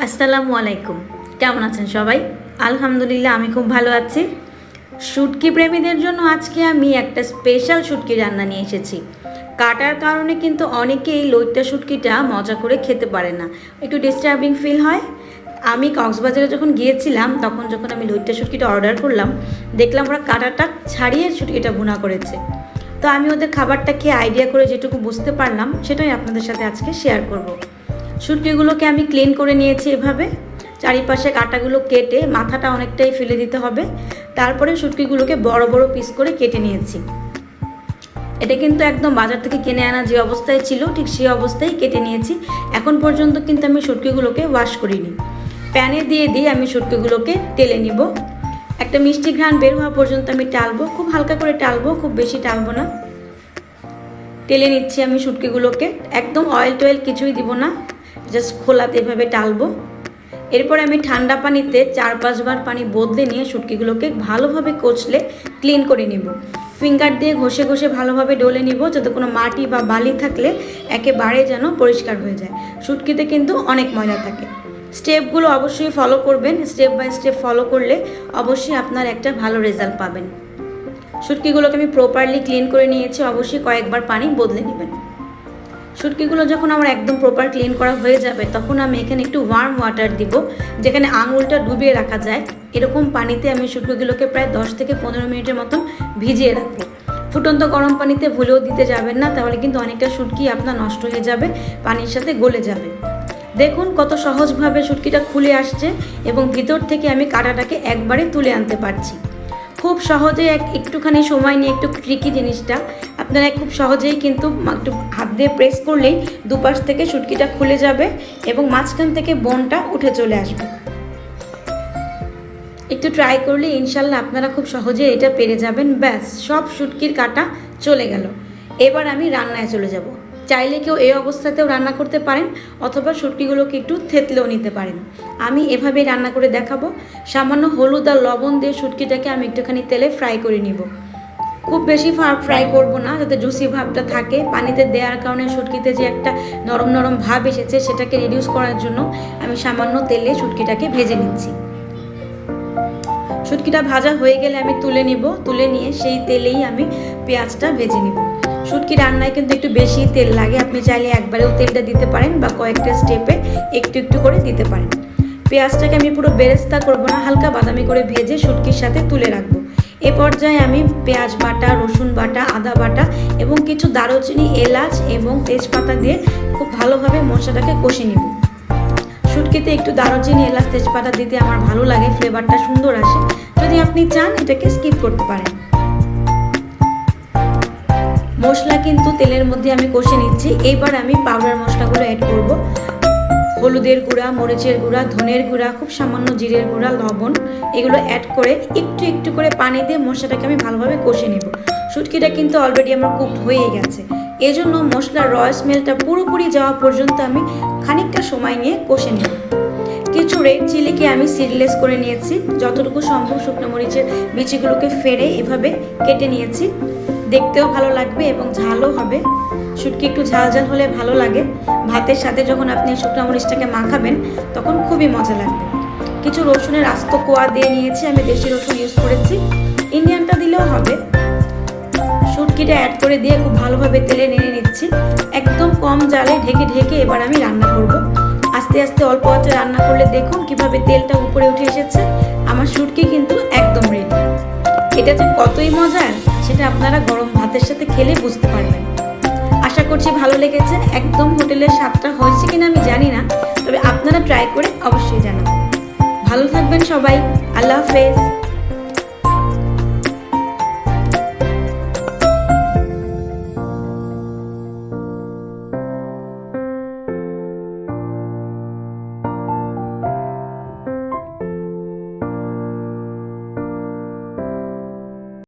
আসসালামু আলাইকুম। কেমন আছেন সবাই? আলহামদুলিল্লাহ আমি খুব ভালো আছি। শুটকি প্রেমীদের জন্য আজকে আমি একটা স্পেশাল শুটকি রান্না নিয়ে এসেছি। কাটার কারণে কিন্তু অনেকেই লইট্টা শুটকিটা মজা করে খেতে পারে না, একটু ডিস্টার্বিং ফিল হয়। আমি কক্সবাজারে যখন গিয়েছিলাম তখন যখন আমি লইট্টা শুটকিটা অর্ডার করলাম, দেখলাম ওরা কাটাটা ছাড়িয়ে শুটকিটা ভুনা করেছে। তো আমি ওদের খাবারটা খেয়ে আইডিয়া করে যেটুকু বুঝতে পারলাম সেটাই আপনাদের সাথে আজকে শেয়ার করব। শুটকিগুলোকে আমি ক্লিন করে নিয়েছি এভাবে, চারিপাশে কাঁটাগুলো কেটে মাথাটা অনেকটাই ফেলে দিতে হবে। তারপরে শুটকিগুলোকে বড় বড় পিস করে কেটে নিয়েছি। এটা কিন্তু একদম বাজার থেকে কিনে আনা যে অবস্থায় ছিল ঠিক সেই অবস্থায় কেটে নিয়েছি। এখন পর্যন্ত কিন্তু আমি শুটকিগুলোকে ওয়াশ করিনি। প্যানে দিয়ে আমি শুটকিগুলোকে টেলে নিব। একটা মিষ্টি ঘ্রাণ বের হওয়া পর্যন্ত আমি টালবো, খুব হালকা করে টালবো, খুব বেশি টালবো না। টেলে নিচ্ছি আমি শুটকিগুলোকে, একদম অয়েল টয়েল কিছুই দিব না, জাস্ট খোলাতে এভাবে টালবো। এরপর আমি ঠান্ডা পানিতে 4-5 বার পানি বদলে নিয়ে শুটকিগুলোকে ভালোভাবে কচলে ক্লিন করে নিব। ফিঙ্গার দিয়ে ঘষে ঘষে ভালোভাবে ডলে নিব, যাতে কোনো মাটি বা বালি থাকলে একেবারে যেন পরিষ্কার হয়ে যায়। শুটকিতে কিন্তু অনেক ময়লা থাকে। স্টেপগুলো অবশ্যই ফলো করবেন, স্টেপ বাই স্টেপ ফলো করলে অবশ্যই আপনার একটা ভালো রেজাল্ট পাবেন। শুটকিগুলোকে আমি প্রপারলি ক্লিন করে নিয়েছি, অবশ্যই কয়েকবার পানি বদলে নেবেন। শুটকিগুলো যখন আমার একদম প্রপার ক্লিন করা হয়ে যাবে তখন আমি এখানে একটু ওয়ার্ম ওয়াটার দিব, যেখানে আঙুলটা ডুবিয়ে রাখা যায় এরকম পানিতে আমি শুটকিগুলোকে প্রায় 10 থেকে 15 মিনিটের মতন ভিজিয়ে রাখবো। ফুটন্ত গরম পানিতে ভুলেও দিতে যাবেন না, তাহলে কিন্তু অনেকটা শুটকি আপনার নষ্ট হয়ে যাবে, পানির সাথে গলে যাবে। দেখুন কত সহজভাবে শুটকিটা খুলে আসছে এবং ভিতর থেকে আমি কাঁটাটাকে একবারে তুলে আনতে পারছি। খুব সহজে একটুখানি সময় নিয়ে, একটু ট্রিকি জিনিসটা আপনারা খুব সহজেই কিন্তু একটু হাত দিয়ে প্রেস করলেই দুপাশ থেকে শুটকিটা খুলে যাবে এবং মাঝখান থেকে বোনটা উঠে চলে আসবে। একটু ট্রাই করলে ইনশাল্লাহ আপনারা খুব সহজে এটা পেরে যাবেন। ব্যাস, সব শুটকির কাটা চলে গেল। এবার আমি রান্নায় চলে যাব। চাইলে কেউ এই অবস্থাতেও রান্না করতে পারেন, অথবা শুটকিগুলোকে একটু থেতলেও নিতে পারেন। আমি এভাবেই রান্না করে দেখাবো। সামান্য হলুদ আর লবণ দিয়ে শুটকিটাকে আমি একটুখানি তেলে ফ্রাই করে নিব। খুব বেশি ফ্রাই করব না, যাতে জুসি ভাবটা থাকে। পানিতে দেওয়ার কারণে শুটকিতে যে একটা নরম নরম ভাব এসেছে সেটাকে রিডিউস করার জন্য আমি সামান্য তেলে শুটকিটাকে ভেজে নিচ্ছি। শুটকিটা ভাজা হয়ে গেলে আমি তুলে নিব, তুলে নিয়ে সেই তেলেই আমি পেঁয়াজটা ভেজে নিব। শুটকি রান্নায় কিন্তু একটু বেশি তেল লাগে, আপনি চাইলে একবারেও তেলটা দিতে পারেন বা কয়েকটা স্টেপে একটু একটু করে দিতে পারেন। পেঁয়াজটাকে আমি পুরো বেরেস্তা করব না, হালকা বাদামি করে ভেজে শুটকির সাথে তুলে রাখবো। এ পর্যায়ে আমি পেঁয়াজ বাটা, রসুন বাটা, আদা বাটা এবং কিছু দারুচিনি, এলাচ এবং তেজপাতা দিয়ে খুব ভালোভাবে মশলাটাকে কষে নিব। শুটকিতে একটু দারুচিনি, এলাচ, তেজপাতা দিতে আমার ভালো লাগে, ফ্লেভারটা সুন্দর আসে। যদি আপনি চান এটাকে স্কিপ করতে পারেন। মশলা কিন্তু তেলের মধ্যে আমি কষে নিচ্ছি। এইবার আমি পাউডার মশলাগুলো অ্যাড করব। হলুদের গুঁড়া, মরিচের গুঁড়া, ধনের গুঁড়া, খুব সামান্য জিরের গুঁড়া, লবণ, এগুলো অ্যাড করে একটু একটু করে পানি দিয়ে মশলাটাকে আমি ভালোভাবে কষে নেব। শুটকিটা কিন্তু অলরেডি আমার কুকড হয়ে গেছে, এই জন্য মশলার র স্মেলটা পুরোপুরি যাওয়া পর্যন্ত আমি খানিকটা সময় নিয়ে কষে নেব। কিছু রেড চিলিকে আমি সিডলেস করে নিয়েছি, যতটুকু সম্ভব শুকনো মরিচের বিচিগুলোকে ফেরে এভাবে কেটে নিয়েছি। দেখতেও ভালো লাগবে এবং ঝালও হবে। শুটকি একটু ঝাল ঝাল হলে ভালো লাগে। ভাতের সাথে যখন আপনি শুকনো মরিচটাকে মাখাবেন তখন খুবই মজা লাগবে। কিছু রসুনের আস্ত কোয়া দিয়ে নিয়েছি, আমি দেশি রসুন ইউজ করেছি, ইন্ডিয়ানটা দিলেও হবে। শুটকিটা অ্যাড করে দিয়ে খুব ভালোভাবে তেলে নেড়ে নিচ্ছি। একদম কম জালে ঢেকে ঢেকে এবার আমি রান্না করব। আস্তে আস্তে অল্প আঁচে রান্না করলে দেখুন কিভাবে তেলটা উপরে উঠে এসেছে। আমার শুটকি কিন্তু একদম রেডি। এটা যে কতই মজার সেটা আপনারা গরম ভাতের সাথে খেলে বুঝতে পারবেন। আশা করছি ভালো লেগেছে। একদম হোটেলের স্বাদটা হয়েছে কিনা আমি জানি না, তবে আপনারা ট্রাই করে অবশ্যই জানাবেন। ভালো থাকবেন সবাই। আল্লাহ হাফেজ।